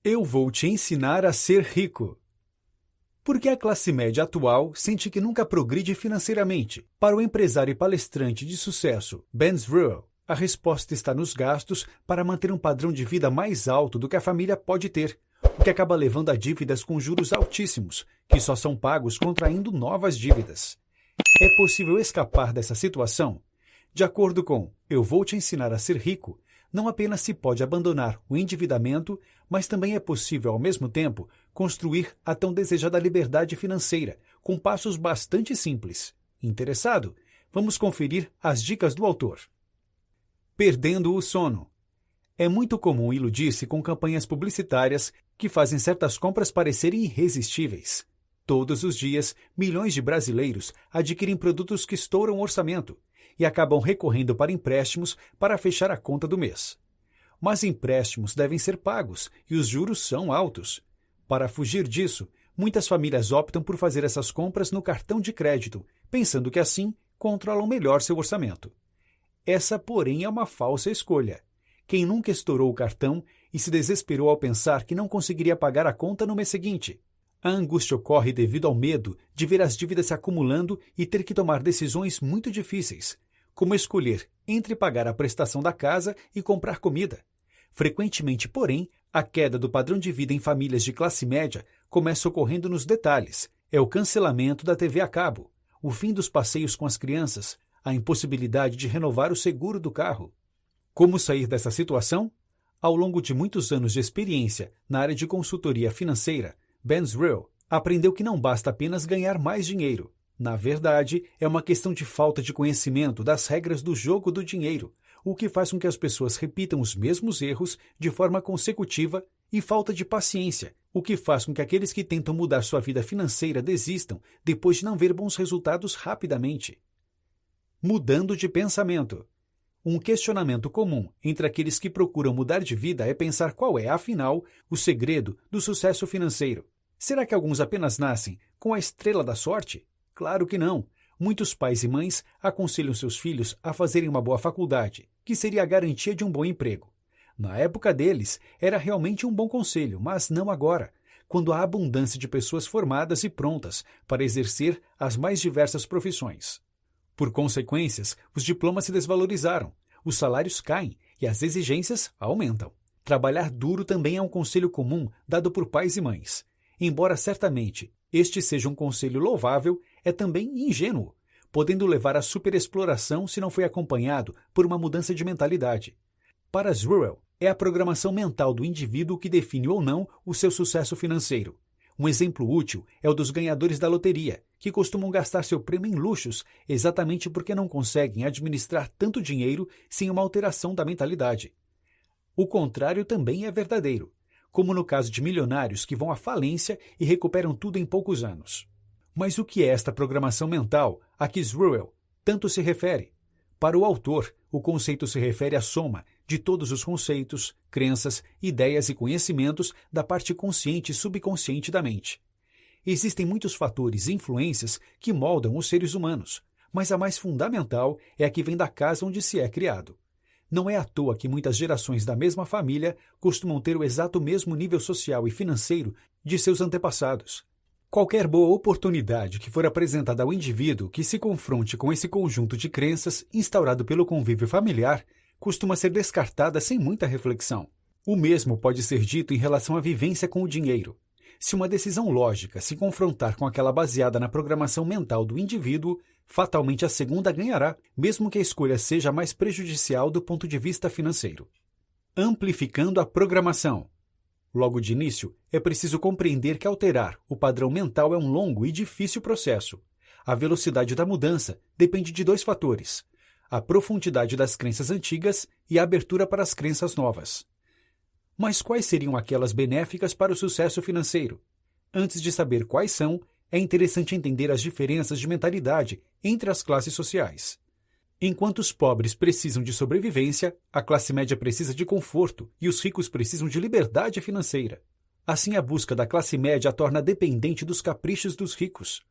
Eu vou te ensinar a ser rico. Por que a classe média atual sente que nunca progride financeiramente? Para o empresário e palestrante de sucesso Ben Zruel, a resposta está nos gastos para manter um padrão de vida mais alto do que a família pode ter, o que acaba levando a dívidas com juros altíssimos, que só são pagos contraindo novas dívidas. É possível escapar dessa situação? De acordo com Eu Vou Te Ensinar a Ser Rico, não apenas se pode abandonar o endividamento, mas também é possível, ao mesmo tempo, construir a tão desejada liberdade financeira, com passos bastante simples. Interessado? Vamos conferir as dicas do autor. Perdendo o sono. É muito comum iludir-se com campanhas publicitárias que fazem certas compras parecerem irresistíveis. Todos os dias, milhões de brasileiros adquirem produtos que estouram o orçamento e acabam recorrendo para empréstimos para fechar a conta do mês. Mas empréstimos devem ser pagos e os juros são altos. Para fugir disso, muitas famílias optam por fazer essas compras no cartão de crédito, pensando que assim controlam melhor seu orçamento. Essa, porém, é uma falsa escolha. Quem nunca estourou o cartão e se desesperou ao pensar que não conseguiria pagar a conta no mês seguinte? A angústia ocorre devido ao medo de ver as dívidas se acumulando e ter que tomar decisões muito difíceis, como escolher entre pagar a prestação da casa e comprar comida. Frequentemente, porém, a queda do padrão de vida em famílias de classe média começa ocorrendo nos detalhes. É o cancelamento da TV a cabo, o fim dos passeios com as crianças, a impossibilidade de renovar o seguro do carro. Como sair dessa situação? Ao longo de muitos anos de experiência na área de consultoria financeira, Ben Zruel aprendeu que não basta apenas ganhar mais dinheiro. Na verdade, é uma questão de falta de conhecimento das regras do jogo do dinheiro, o que faz com que as pessoas repitam os mesmos erros de forma consecutiva, e falta de paciência, o que faz com que aqueles que tentam mudar sua vida financeira desistam depois de não ver bons resultados rapidamente. Mudando de pensamento. Um questionamento comum entre aqueles que procuram mudar de vida é pensar qual é, afinal, o segredo do sucesso financeiro. Será que alguns apenas nascem com a estrela da sorte? Claro que não. Muitos pais e mães aconselham seus filhos a fazerem uma boa faculdade, que seria a garantia de um bom emprego. Na época deles, era realmente um bom conselho, mas não agora, quando há abundância de pessoas formadas e prontas para exercer as mais diversas profissões. Por consequências, os diplomas se desvalorizaram, os salários caem e as exigências aumentam. Trabalhar duro também é um conselho comum dado por pais e mães. Embora certamente este seja um conselho louvável, é também ingênuo, podendo levar à superexploração se não foi acompanhado por uma mudança de mentalidade. Para Zruel, é a programação mental do indivíduo que define ou não o seu sucesso financeiro. Um exemplo útil é o dos ganhadores da loteria, que costumam gastar seu prêmio em luxos exatamente porque não conseguem administrar tanto dinheiro sem uma alteração da mentalidade. O contrário também é verdadeiro, como no caso de milionários que vão à falência e recuperam tudo em poucos anos. Mas o que é esta programação mental a que Zruel tanto se refere? Para o autor, o conceito se refere à soma de todos os conceitos, crenças, ideias e conhecimentos da parte consciente e subconsciente da mente. Existem muitos fatores e influências que moldam os seres humanos, mas a mais fundamental é a que vem da casa onde se é criado. Não é à toa que muitas gerações da mesma família costumam ter o exato mesmo nível social e financeiro de seus antepassados. Qualquer boa oportunidade que for apresentada ao indivíduo que se confronte com esse conjunto de crenças instaurado pelo convívio familiar costuma ser descartada sem muita reflexão. O mesmo pode ser dito em relação à vivência com o dinheiro. Se uma decisão lógica se confrontar com aquela baseada na programação mental do indivíduo, fatalmente a segunda ganhará, mesmo que a escolha seja mais prejudicial do ponto de vista financeiro. Amplificando a programação. Logo de início, é preciso compreender que alterar o padrão mental é um longo e difícil processo. A velocidade da mudança depende de dois fatores: a profundidade das crenças antigas e a abertura para as crenças novas. Mas quais seriam aquelas benéficas para o sucesso financeiro? Antes de saber quais são, é interessante entender as diferenças de mentalidade entre as classes sociais. Enquanto os pobres precisam de sobrevivência, a classe média precisa de conforto e os ricos precisam de liberdade financeira. Assim, a busca da classe média a torna dependente dos caprichos dos ricos.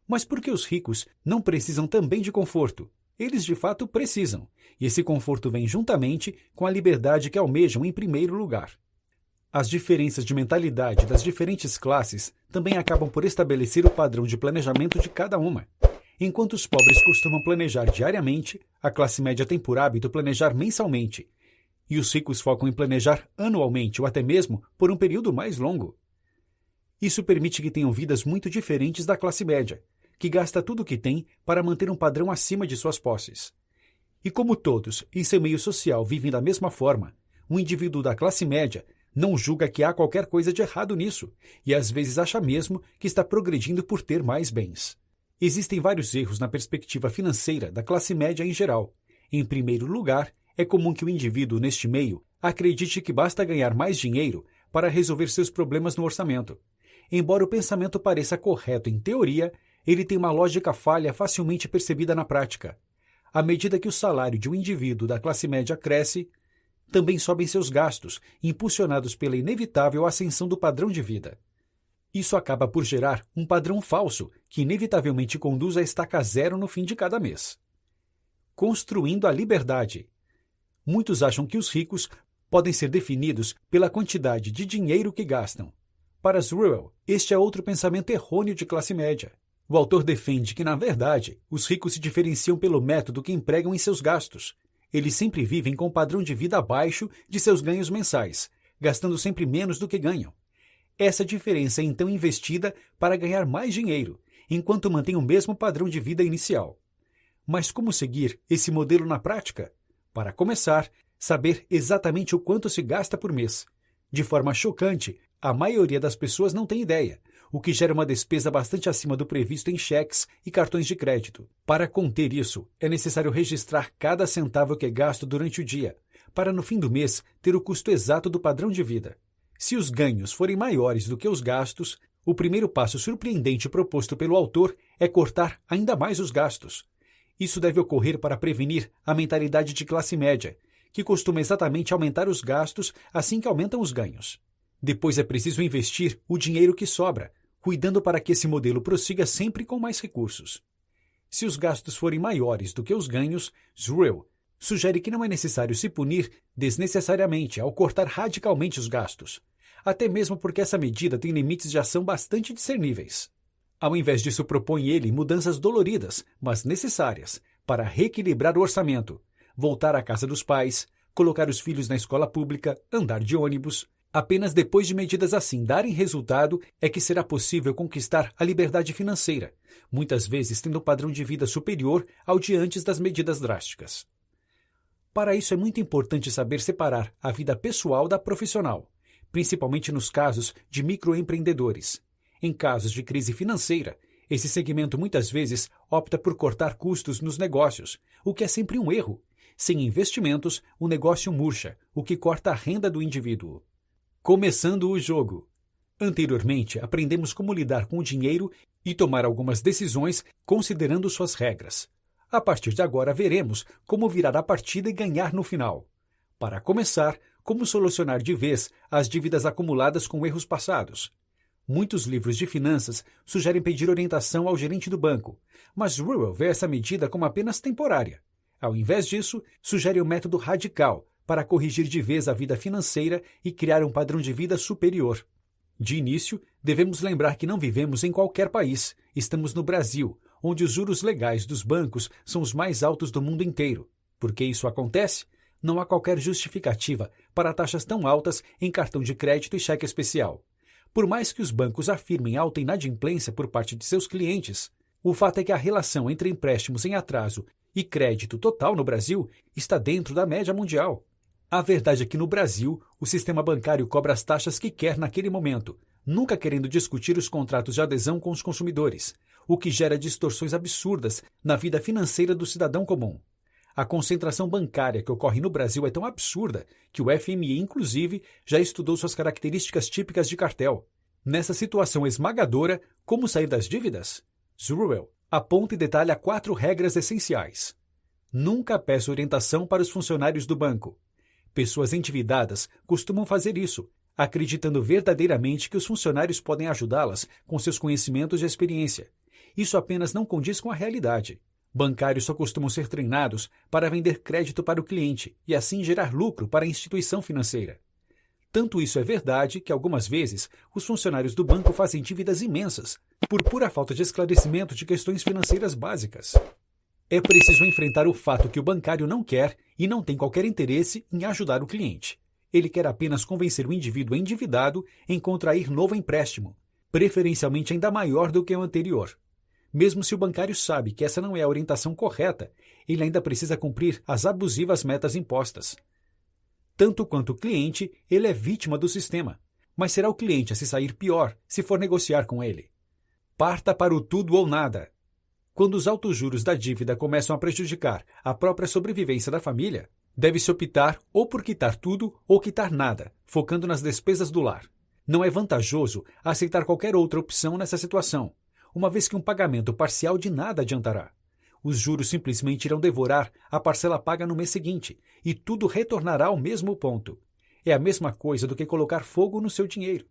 Mas por que os ricos não precisam também de conforto? Eles de fato precisam, e esse conforto vem juntamente com a liberdade que almejam em primeiro lugar. As diferenças de mentalidade das diferentes classes também acabam por estabelecer o padrão de planejamento de cada uma. Enquanto os pobres costumam planejar diariamente, a classe média tem por hábito planejar mensalmente, e os ricos focam em planejar anualmente ou até mesmo por um período mais longo. Isso permite que tenham vidas muito diferentes da classe média, que gasta tudo o que tem para manter um padrão acima de suas posses. E como todos, em seu meio social, vivem da mesma forma, o indivíduo da classe média não julga que há qualquer coisa de errado nisso, e às vezes acha mesmo que está progredindo por ter mais bens. Existem vários erros na perspectiva financeira da classe média em geral. Em primeiro lugar, é comum que o indivíduo neste meio acredite que basta ganhar mais dinheiro para resolver seus problemas no orçamento. Embora o pensamento pareça correto em teoria, ele tem uma lógica falha facilmente percebida na prática. À medida que o salário de um indivíduo da classe média cresce, também sobem seus gastos, impulsionados pela inevitável ascensão do padrão de vida. Isso acaba por gerar um padrão falso, que inevitavelmente conduz à estaca zero no fim de cada mês. Construindo a liberdade. Muitos acham que os ricos podem ser definidos pela quantidade de dinheiro que gastam. Para Zruel, este é outro pensamento errôneo de classe média. O autor defende que, na verdade, os ricos se diferenciam pelo método que empregam em seus gastos. Eles sempre vivem com um padrão de vida abaixo de seus ganhos mensais, gastando sempre menos do que ganham. Essa diferença é então investida para ganhar mais dinheiro, enquanto mantém o mesmo padrão de vida inicial. Mas como seguir esse modelo na prática? Para começar, saber exatamente o quanto se gasta por mês. De forma chocante, a maioria das pessoas não tem ideia, o que gera uma despesa bastante acima do previsto em cheques e cartões de crédito. Para conter isso, é necessário registrar cada centavo que é gasto durante o dia, para no fim do mês ter o custo exato do padrão de vida. Se os ganhos forem maiores do que os gastos, o primeiro passo surpreendente proposto pelo autor é cortar ainda mais os gastos. Isso deve ocorrer para prevenir a mentalidade de classe média, que costuma exatamente aumentar os gastos assim que aumentam os ganhos. Depois é preciso investir o dinheiro que sobra, cuidando para que esse modelo prossiga sempre com mais recursos. Se os gastos forem maiores do que os ganhos, Zruel sugere que não é necessário se punir desnecessariamente ao cortar radicalmente os gastos, até mesmo porque essa medida tem limites de ação bastante discerníveis. Ao invés disso, propõe ele mudanças doloridas, mas necessárias, para reequilibrar o orçamento, voltar à casa dos pais, colocar os filhos na escola pública, andar de ônibus. Apenas depois de medidas assim darem resultado é que será possível conquistar a liberdade financeira, muitas vezes tendo um padrão de vida superior ao de antes das medidas drásticas. Para isso é muito importante saber separar a vida pessoal da profissional, principalmente nos casos de microempreendedores. Em casos de crise financeira, esse segmento muitas vezes opta por cortar custos nos negócios, o que é sempre um erro. Sem investimentos, o negócio murcha, o que corta a renda do indivíduo. Começando o jogo. Anteriormente, aprendemos como lidar com o dinheiro e tomar algumas decisões considerando suas regras. A partir de agora, veremos como virar a partida e ganhar no final. Para começar, como solucionar de vez as dívidas acumuladas com erros passados. Muitos livros de finanças sugerem pedir orientação ao gerente do banco, mas Zruel vê essa medida como apenas temporária. Ao invés disso, sugere um método radical para corrigir de vez a vida financeira e criar um padrão de vida superior. De início, devemos lembrar que não vivemos em qualquer país. Estamos no Brasil, onde os juros legais dos bancos são os mais altos do mundo inteiro. Por que isso acontece? Não há qualquer justificativa para taxas tão altas em cartão de crédito e cheque especial. Por mais que os bancos afirmem alta inadimplência por parte de seus clientes, o fato é que a relação entre empréstimos em atraso e crédito total no Brasil está dentro da média mundial. A verdade é que no Brasil, o sistema bancário cobra as taxas que quer naquele momento, nunca querendo discutir os contratos de adesão com os consumidores, o que gera distorções absurdas na vida financeira do cidadão comum. A concentração bancária que ocorre no Brasil é tão absurda que o FMI, inclusive, já estudou suas características típicas de cartel. Nessa situação esmagadora, como sair das dívidas? Zruel aponta e detalha 4 regras essenciais. Nunca peça orientação para os funcionários do banco. Pessoas endividadas costumam fazer isso, acreditando verdadeiramente que os funcionários podem ajudá-las com seus conhecimentos e experiência. Isso apenas não condiz com a realidade. Bancários só costumam ser treinados para vender crédito para o cliente e assim gerar lucro para a instituição financeira. Tanto isso é verdade que, algumas vezes, os funcionários do banco fazem dívidas imensas por pura falta de esclarecimento de questões financeiras básicas. É preciso enfrentar o fato que o bancário não quer e não tem qualquer interesse em ajudar o cliente. Ele quer apenas convencer o indivíduo endividado em contrair novo empréstimo, preferencialmente ainda maior do que o anterior. Mesmo se o bancário sabe que essa não é a orientação correta, ele ainda precisa cumprir as abusivas metas impostas. Tanto quanto o cliente, ele é vítima do sistema, mas será o cliente a se sair pior se for negociar com ele. Parta para o tudo ou nada. Quando os altos juros da dívida começam a prejudicar a própria sobrevivência da família, deve-se optar ou por quitar tudo ou quitar nada, focando nas despesas do lar. Não é vantajoso aceitar qualquer outra opção nessa situação, uma vez que um pagamento parcial de nada adiantará. Os juros simplesmente irão devorar a parcela paga no mês seguinte, e tudo retornará ao mesmo ponto. É a mesma coisa do que colocar fogo no seu dinheiro.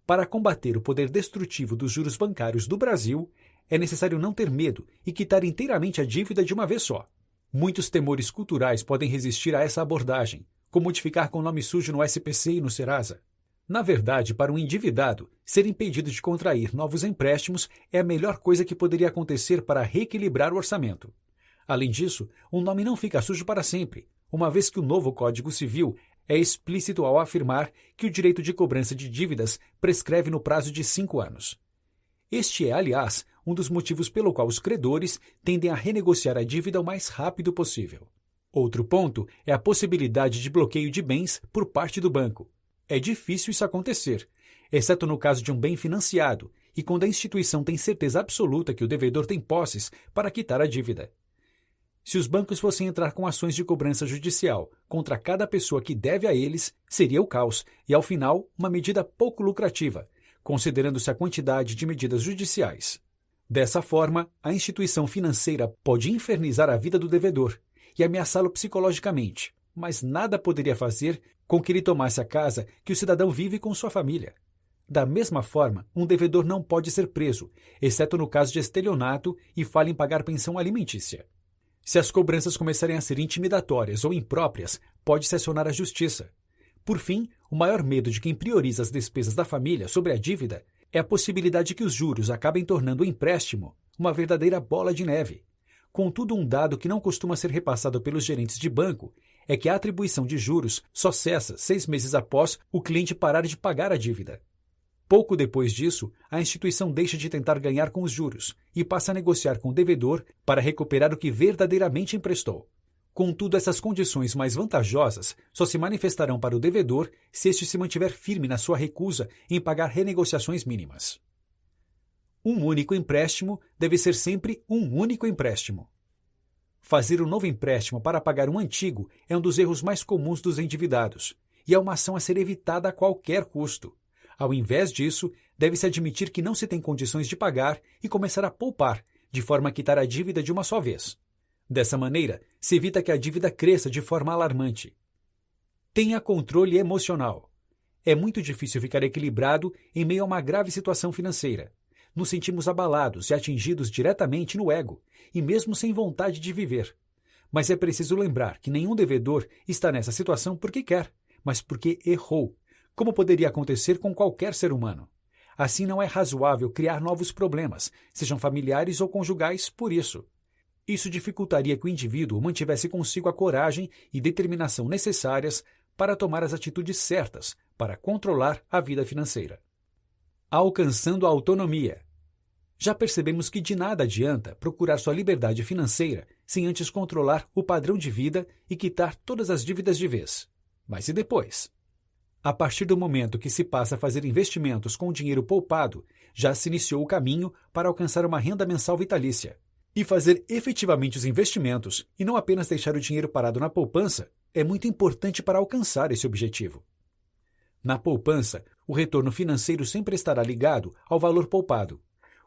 Para combater o poder destrutivo dos juros bancários do Brasil, é necessário não ter medo e quitar inteiramente a dívida de uma vez só. Muitos temores culturais podem resistir a essa abordagem, como ficar com o nome sujo no SPC e no Serasa. Na verdade, para um endividado, ser impedido de contrair novos empréstimos é a melhor coisa que poderia acontecer para reequilibrar o orçamento. Além disso, o nome não fica sujo para sempre, uma vez que o novo Código Civil é explícito ao afirmar que o direito de cobrança de dívidas prescreve no prazo de 5 anos. Este é, aliás, um dos motivos pelo qual os credores tendem a renegociar a dívida o mais rápido possível. Outro ponto é a possibilidade de bloqueio de bens por parte do banco. É difícil isso acontecer, exceto no caso de um bem financiado e quando a instituição tem certeza absoluta que o devedor tem posses para quitar a dívida. Se os bancos fossem entrar com ações de cobrança judicial contra cada pessoa que deve a eles, seria o caos e, ao final, uma medida pouco lucrativa, considerando-se a quantidade de medidas judiciais. Dessa forma, a instituição financeira pode infernizar a vida do devedor e ameaçá-lo psicologicamente, mas nada poderia fazer com que ele tomasse a casa que o cidadão vive com sua família. Da mesma forma, um devedor não pode ser preso, exceto no caso de estelionato e falha em pagar pensão alimentícia. Se as cobranças começarem a ser intimidatórias ou impróprias, pode-se acionar a justiça. Por fim, o maior medo de quem prioriza as despesas da família sobre a dívida é a possibilidade que os juros acabem tornando o empréstimo uma verdadeira bola de neve. Contudo, um dado que não costuma ser repassado pelos gerentes de banco é que a atribuição de juros só cessa 6 meses após o cliente parar de pagar a dívida. Pouco depois disso, a instituição deixa de tentar ganhar com os juros e passa a negociar com o devedor para recuperar o que verdadeiramente emprestou. Contudo, essas condições mais vantajosas só se manifestarão para o devedor se este se mantiver firme na sua recusa em pagar renegociações mínimas. Um único empréstimo deve ser sempre um único empréstimo. Fazer um novo empréstimo para pagar um antigo é um dos erros mais comuns dos endividados, e é uma ação a ser evitada a qualquer custo. Ao invés disso, deve-se admitir que não se tem condições de pagar e começar a poupar, de forma a quitar a dívida de uma só vez. Dessa maneira, se evita que a dívida cresça de forma alarmante. Tenha controle emocional. É muito difícil ficar equilibrado em meio a uma grave situação financeira. Nos sentimos abalados e atingidos diretamente no ego, e mesmo sem vontade de viver. Mas é preciso lembrar que nenhum devedor está nessa situação porque quer, mas porque errou, como poderia acontecer com qualquer ser humano. Assim, não é razoável criar novos problemas, sejam familiares ou conjugais, por isso. Isso dificultaria que o indivíduo mantivesse consigo a coragem e determinação necessárias para tomar as atitudes certas para controlar a vida financeira. Alcançando a autonomia. Já percebemos que de nada adianta procurar sua liberdade financeira sem antes controlar o padrão de vida e quitar todas as dívidas de vez. Mas e depois? A partir do momento que se passa a fazer investimentos com o dinheiro poupado, já se iniciou o caminho para alcançar uma renda mensal vitalícia. E fazer efetivamente os investimentos, e não apenas deixar o dinheiro parado na poupança, é muito importante para alcançar esse objetivo. Na poupança, o retorno financeiro sempre estará ligado ao valor poupado.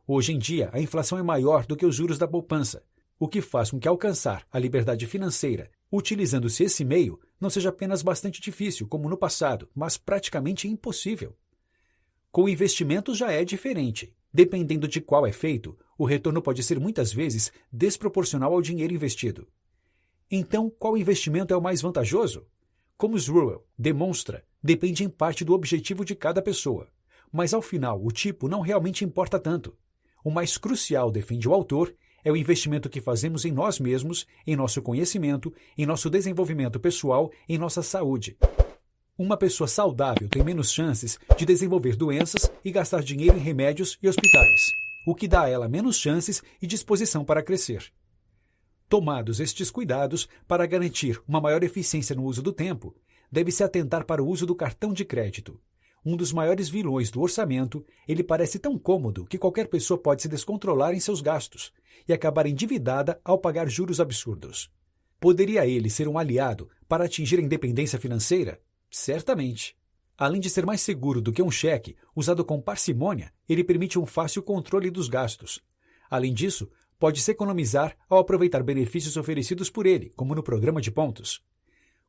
Hoje em dia, a inflação é maior do que os juros da poupança, o que faz com que alcançar a liberdade financeira, utilizando-se esse meio, não seja apenas bastante difícil, como no passado, mas praticamente impossível. Com investimentos já é diferente. Dependendo de qual é feito, o retorno pode ser muitas vezes desproporcional ao dinheiro investido. Então, qual investimento é o mais vantajoso? Como Rural demonstra, Depende em parte do objetivo de cada pessoa, mas ao final o tipo não realmente importa tanto. O mais crucial, defende o autor, é o investimento que fazemos em nós mesmos, em nosso conhecimento, em nosso desenvolvimento pessoal, em nossa saúde. Uma pessoa saudável tem menos chances de desenvolver doenças e gastar dinheiro em remédios e hospitais, o que dá a ela menos chances e disposição para crescer. Tomados estes cuidados para garantir uma maior eficiência no uso do tempo, deve-se atentar para o uso do cartão de crédito. Um dos maiores vilões do orçamento, ele parece tão cômodo que qualquer pessoa pode se descontrolar em seus gastos e acabar endividada ao pagar juros absurdos. Poderia ele ser um aliado para atingir a independência financeira? Certamente. Além de ser mais seguro do que um cheque, usado com parcimônia, ele permite um fácil controle dos gastos. Além disso, pode-se economizar ao aproveitar benefícios oferecidos por ele, como no programa de pontos.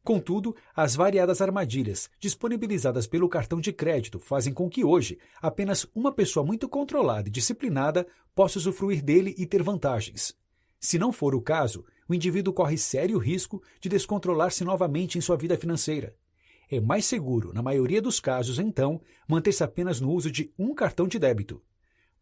Contudo, as variadas armadilhas disponibilizadas pelo cartão de crédito fazem com que hoje apenas uma pessoa muito controlada e disciplinada possa usufruir dele e ter vantagens. Se não for o caso, o indivíduo corre sério risco de descontrolar-se novamente em sua vida financeira. É mais seguro, na maioria dos casos, então, manter-se apenas no uso de um cartão de débito.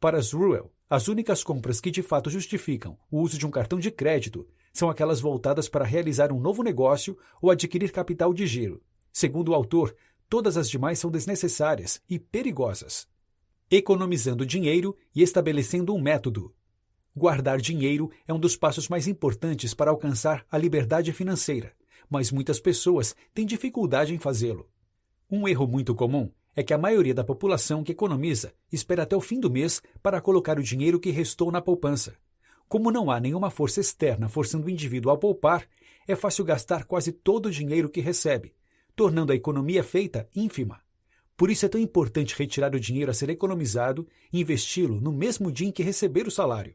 Para Zruel, as únicas compras que de fato justificam o uso de um cartão de crédito são aquelas voltadas para realizar um novo negócio ou adquirir capital de giro. Segundo o autor, todas as demais são desnecessárias e perigosas. Economizando dinheiro e estabelecendo um método. Guardar dinheiro é um dos passos mais importantes para alcançar a liberdade financeira, mas muitas pessoas têm dificuldade em fazê-lo. Um erro muito comum é que a maioria da população que economiza espera até o fim do mês para colocar o dinheiro que restou na poupança. Como não há nenhuma força externa forçando o indivíduo a poupar, é fácil gastar quase todo o dinheiro que recebe, tornando a economia feita ínfima. Por isso é tão importante retirar o dinheiro a ser economizado e investi-lo no mesmo dia em que receber o salário.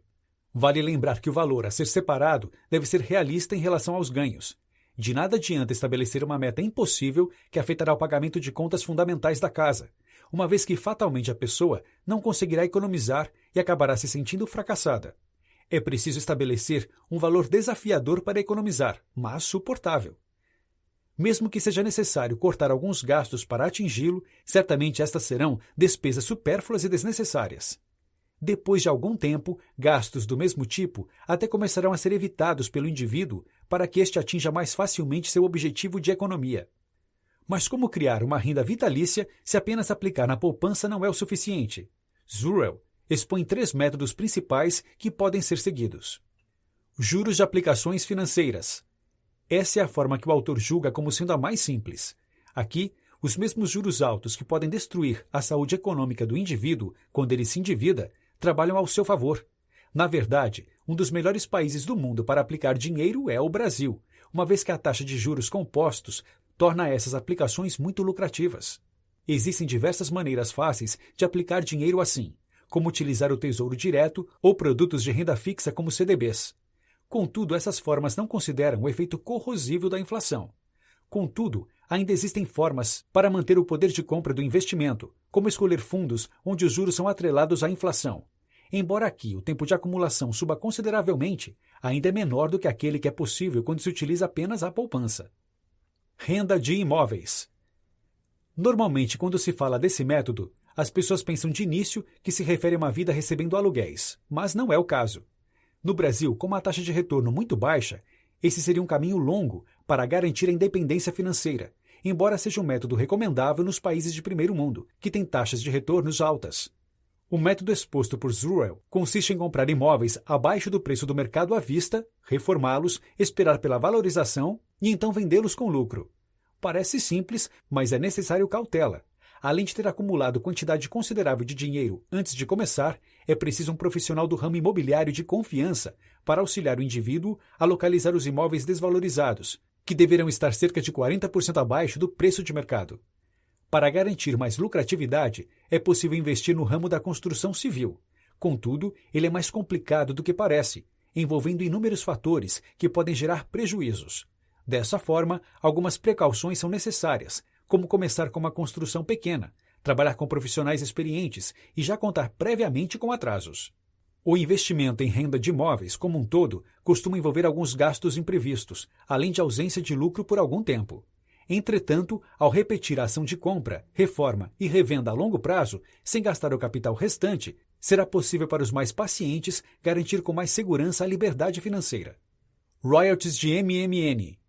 Vale lembrar que o valor a ser separado deve ser realista em relação aos ganhos. De nada adianta estabelecer uma meta impossível que afetará o pagamento de contas fundamentais da casa, uma vez que fatalmente a pessoa não conseguirá economizar e acabará se sentindo fracassada. É preciso estabelecer um valor desafiador para economizar, mas suportável. Mesmo que seja necessário cortar alguns gastos para atingi-lo, certamente estas serão despesas supérfluas e desnecessárias. Depois de algum tempo, gastos do mesmo tipo até começarão a ser evitados pelo indivíduo para que este atinja mais facilmente seu objetivo de economia. Mas como criar uma renda vitalícia se apenas aplicar na poupança não é o suficiente? Zruel expõe 3 métodos principais que podem ser seguidos. Juros de aplicações financeiras. Essa é a forma que o autor julga como sendo a mais simples. Aqui, os mesmos juros altos que podem destruir a saúde econômica do indivíduo quando ele se endivida, trabalham ao seu favor. Na verdade, um dos melhores países do mundo para aplicar dinheiro é o Brasil, uma vez que a taxa de juros compostos torna essas aplicações muito lucrativas. Existem diversas maneiras fáceis de aplicar dinheiro assim, como utilizar o Tesouro Direto ou produtos de renda fixa como CDBs. Contudo, essas formas não consideram o efeito corrosivo da inflação. Contudo, ainda existem formas para manter o poder de compra do investimento, como escolher fundos onde os juros são atrelados à inflação. Embora aqui o tempo de acumulação suba consideravelmente, ainda é menor do que aquele que é possível quando se utiliza apenas a poupança. Renda de imóveis. Normalmente, quando se fala desse método, as pessoas pensam de início que se refere a uma vida recebendo aluguéis, mas não é o caso. No Brasil, com uma taxa de retorno muito baixa, esse seria um caminho longo para garantir a independência financeira, embora seja um método recomendável nos países de primeiro mundo, que têm taxas de retornos altas. O método exposto por Zruel consiste em comprar imóveis abaixo do preço do mercado à vista, reformá-los, esperar pela valorização e então vendê-los com lucro. Parece simples, mas é necessário cautela. Além de ter acumulado quantidade considerável de dinheiro antes de começar, é preciso um profissional do ramo imobiliário de confiança para auxiliar o indivíduo a localizar os imóveis desvalorizados, que deverão estar cerca de 40% abaixo do preço de mercado. Para garantir mais lucratividade, é possível investir no ramo da construção civil. Contudo, ele é mais complicado do que parece, envolvendo inúmeros fatores que podem gerar prejuízos. Dessa forma, algumas precauções são necessárias, como começar com uma construção pequena, trabalhar com profissionais experientes e já contar previamente com atrasos. O investimento em renda de imóveis, como um todo, costuma envolver alguns gastos imprevistos, além de ausência de lucro por algum tempo. Entretanto, ao repetir a ação de compra, reforma e revenda a longo prazo, sem gastar o capital restante, será possível para os mais pacientes garantir com mais segurança a liberdade financeira. Royalties de MMN.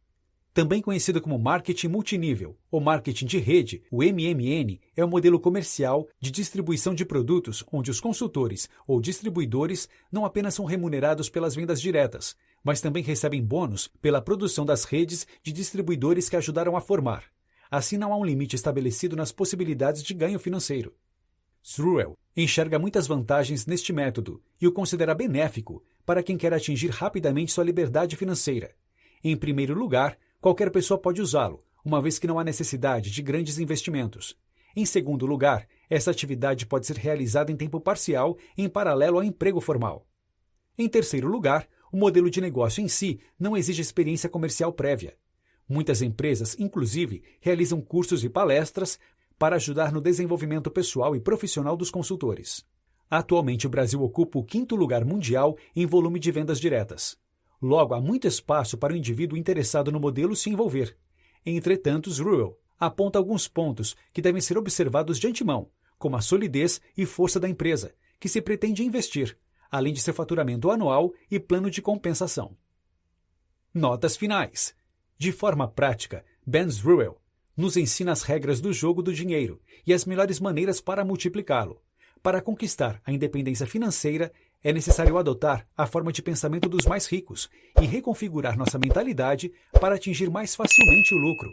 Também conhecido como marketing multinível ou marketing de rede, o MMN é um modelo comercial de distribuição de produtos onde os consultores ou distribuidores não apenas são remunerados pelas vendas diretas, mas também recebem bônus pela produção das redes de distribuidores que ajudaram a formar. Assim, não há um limite estabelecido nas possibilidades de ganho financeiro. Sruel enxerga muitas vantagens neste método e o considera benéfico para quem quer atingir rapidamente sua liberdade financeira. Em primeiro lugar, qualquer pessoa pode usá-lo, uma vez que não há necessidade de grandes investimentos. Em segundo lugar, essa atividade pode ser realizada em tempo parcial em paralelo ao emprego formal. Em terceiro lugar, o modelo de negócio em si não exige experiência comercial prévia. Muitas empresas, inclusive, realizam cursos e palestras para ajudar no desenvolvimento pessoal e profissional dos consultores. Atualmente, o Brasil ocupa o 5º lugar mundial em volume de vendas diretas. Logo, há muito espaço para o indivíduo interessado no modelo se envolver. Entretanto, Sruel aponta alguns pontos que devem ser observados de antemão, como a solidez e força da empresa, que se pretende investir, além de seu faturamento anual e plano de compensação. Notas finais. De forma prática, Ben Sruel nos ensina as regras do jogo do dinheiro e as melhores maneiras para multiplicá-lo. Para conquistar a independência financeira, é necessário adotar a forma de pensamento dos mais ricos e reconfigurar nossa mentalidade para atingir mais facilmente o lucro.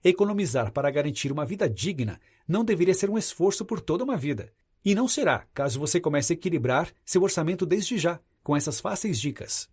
Economizar para garantir uma vida digna não deveria ser um esforço por toda uma vida. E não será, caso você comece a equilibrar seu orçamento desde já, com essas fáceis dicas.